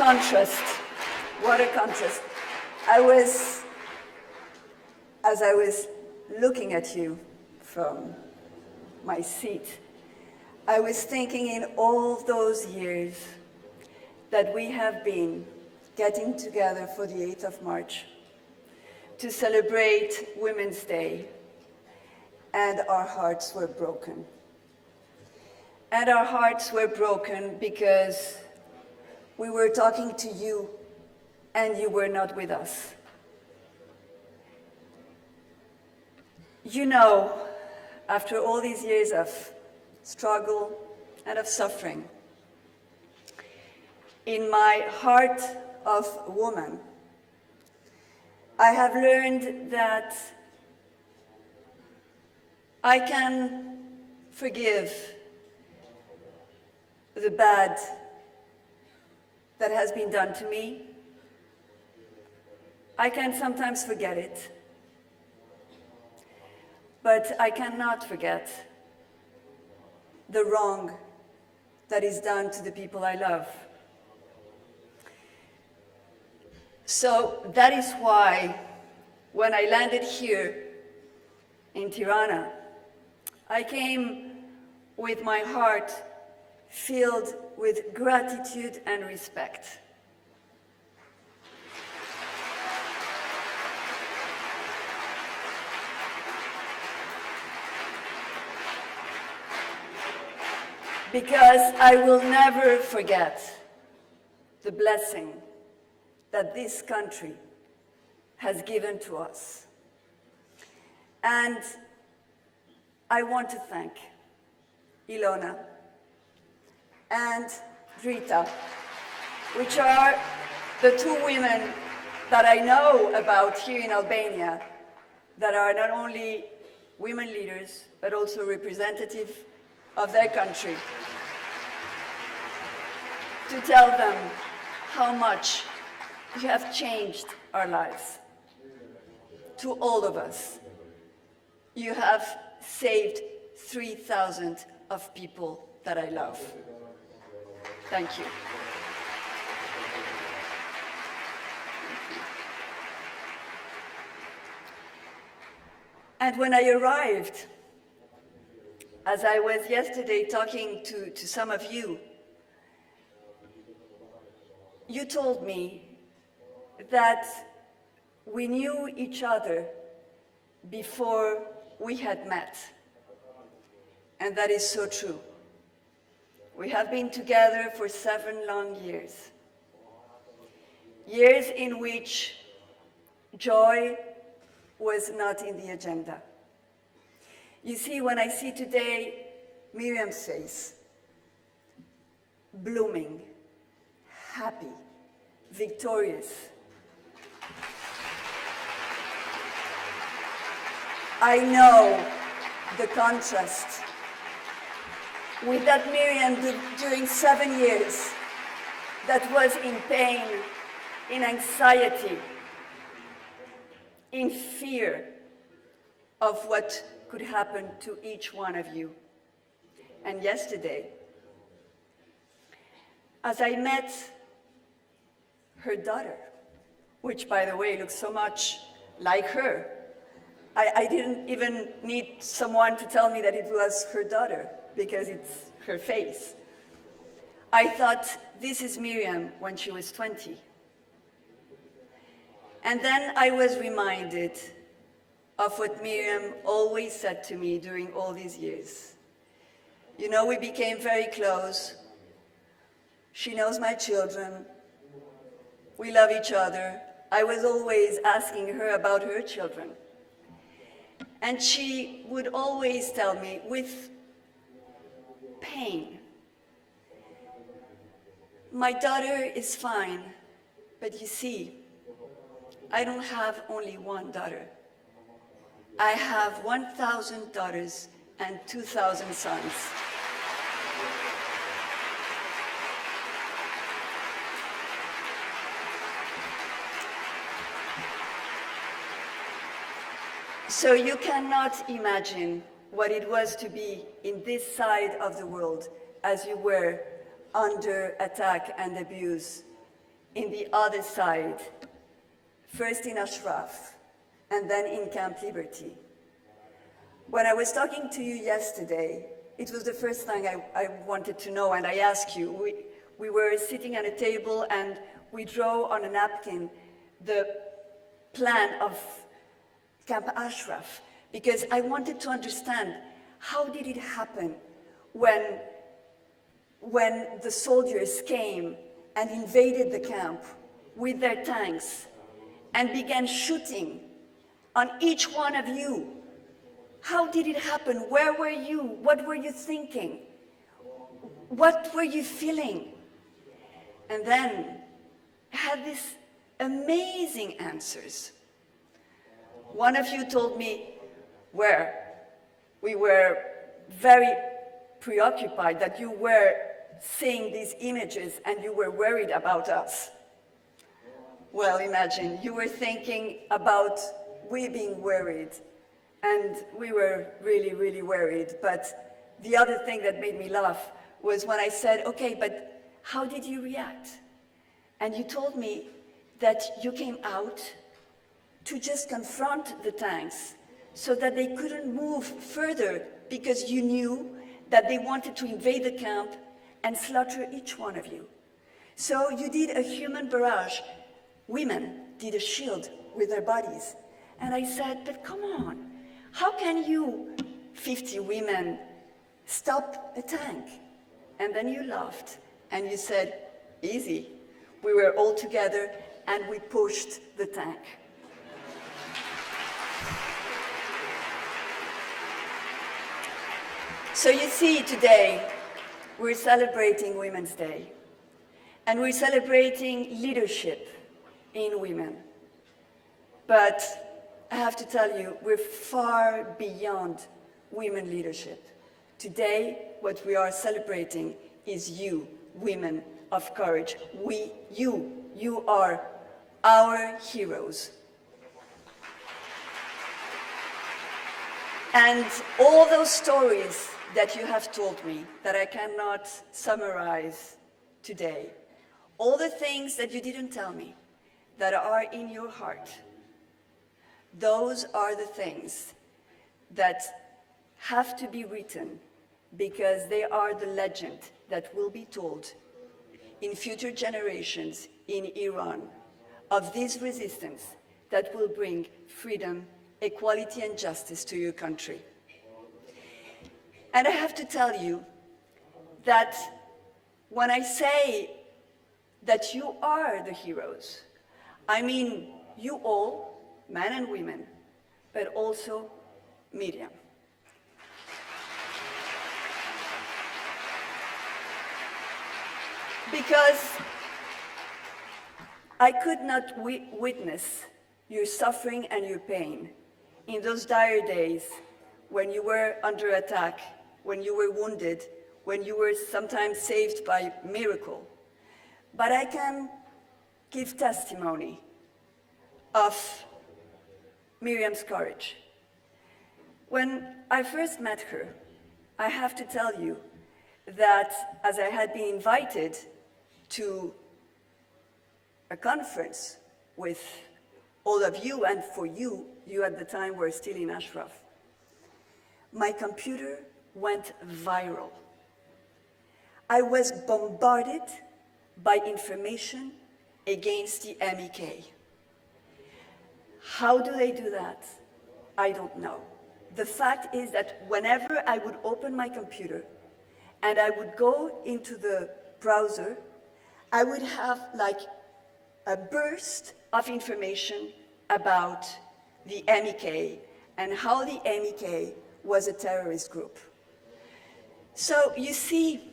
contrast. What a contrast. As I was looking at you from my seat, I was thinking in all those years that we have been getting together for the 8th of March to celebrate Women's Day, and our hearts were broken. And our hearts were broken because we were talking to you and you were not with us. You know, after all these years of struggle and of suffering, in my heart of woman, I have learned that I can forgive the bad that has been done to me. I can sometimes forget it, but I cannot forget the wrong that is done to the people I love. So that is why when I landed here in Tirana, I came with my heart filled with gratitude and respect. Because I will never forget the blessing that this country has given to us. And I want to thank Ilona and Rita, which are the two women that I know about here in Albania that are not only women leaders, but also representative of their country, to tell them how much you have changed our lives. To all of us, you have saved 3,000 of people that I love. Thank you. And when I arrived, as I was yesterday talking to some of you, you told me that we knew each other before we had met. And that is so true. We have been together for 7 long years. Years in which joy was not in the agenda. You see, when I see today Miriam's face, blooming, happy, victorious, I know the contrast with that Miriam during 7 years that was in pain, in anxiety, in fear of what could happen to each one of you. And yesterday, as I met her daughter, which by the way looks so much like her, I didn't even need someone to tell me that it was her daughter, because it's her face. I thought, this is Miriam when she was 20. And then I was reminded of what Miriam always said to me during all these years. You know, we became very close. She knows my children. We love each other. I was always asking her about her children. And she would always tell me with pain, my daughter is fine, but you see, I don't have only one daughter. I have 1,000 daughters and 2,000 sons. So you cannot imagine what it was to be in this side of the world as you were under attack and abuse in the other side, first in Ashraf, and then in Camp Liberty. When I was talking to you yesterday, it was the first thing I wanted to know, and I asked you. We were sitting at a table, and we drew on a napkin the plan of Camp Ashraf, because I wanted to understand how did it happen when the soldiers came and invaded the camp with their tanks and began shooting on each one of you. How did it happen? Where were you? What were you thinking? What were you feeling? And then I had these amazing answers. One of you told me where we were very preoccupied, that you were seeing these images and you were worried about us. Well, imagine, you were thinking about we being worried, and we were really, really worried. But the other thing that made me laugh was when I said, okay, but how did you react? And you told me that you came out to just confront the tanks so that they couldn't move further, because you knew that they wanted to invade the camp and slaughter each one of you. So you did a human barrage. Women did a shield with their bodies. And I said, but come on, how can you, 50 women, stop a tank? And then you laughed and you said, easy. We were all together and we pushed the tank. So you see, today we're celebrating Women's Day, and we're celebrating leadership in women. But I have to tell you, we're far beyond women leadership. Today, what we are celebrating is you, women of courage. You are our heroes. And all those stories that you have told me that I cannot summarize today, all the things that you didn't tell me that are in your heart, those are the things that have to be written, because they are the legend that will be told in future generations in Iran of this resistance that will bring freedom, equality, and justice to your country. And I have to tell you that when I say that you are the heroes, I mean you all, men and women, but also Miriam. Because I could not witness your suffering and your pain in those dire days when you were under attack, when you were wounded, when you were sometimes saved by miracle. But I can give testimony of Miriam's courage. When I first met her, I have to tell you that as I had been invited to a conference with all of you, and for you at the time were still in Ashraf, my computer went viral. I was bombarded by information against the MEK. How do they do that? I don't know. The fact is that whenever I would open my computer and I would go into the browser, I would have like a burst of information about the MEK and how the MEK was a terrorist group. So you see,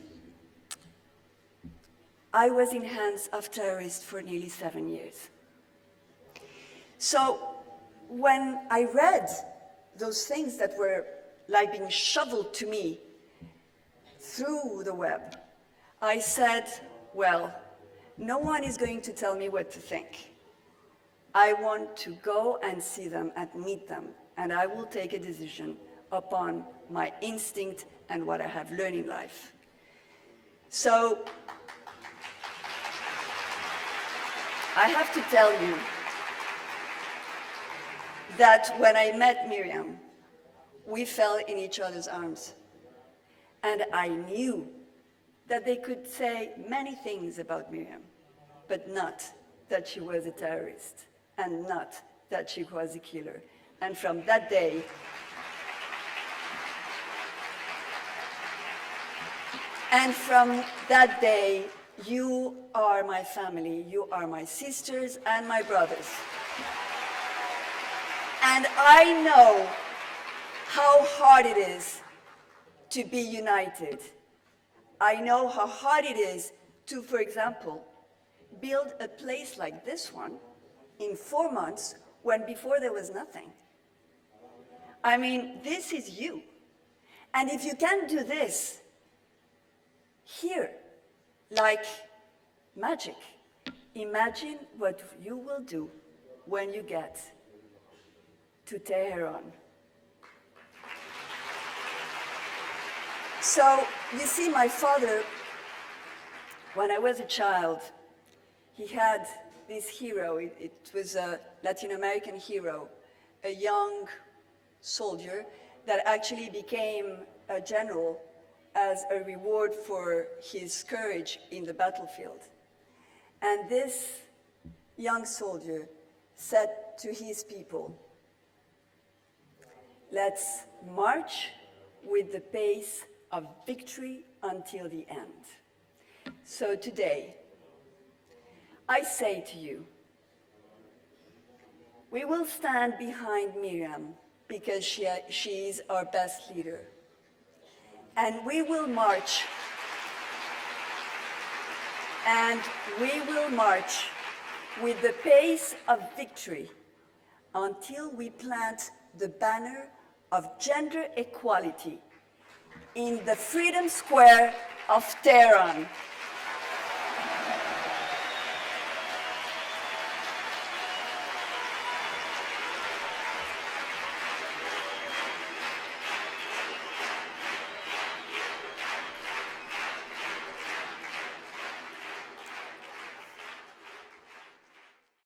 I was in hands of terrorists for nearly 7 years. So when I read those things that were like being shoveled to me through the web, I said, well, no one is going to tell me what to think. I want to go and see them and meet them, and I will take a decision upon my instinct and what I have learned in life. So I have to tell you that when I met Miriam, we fell in each other's arms. And I knew that they could say many things about Miriam, but not that she was a terrorist, and not that she was a killer. And from that day, you are my family, you are my sisters and my brothers. And I know how hard it is to be united. I know how hard it is to, for example, build a place like this one in 4 months when before there was nothing. I mean, this is you. And if you can do this here, like magic, imagine what you will do when you get to Tehran. So, you see, my father, when I was a child, he had this hero. It was a Latin American hero, a young soldier that actually became a general as a reward for his courage in the battlefield. And this young soldier said to his people, "Let's march with the pace of victory until the end." So today, I say to you, we will stand behind Miriam because she is our best leader. And we will march, with the pace of victory until we plant the banner of gender equality in the Freedom Square of Tehran.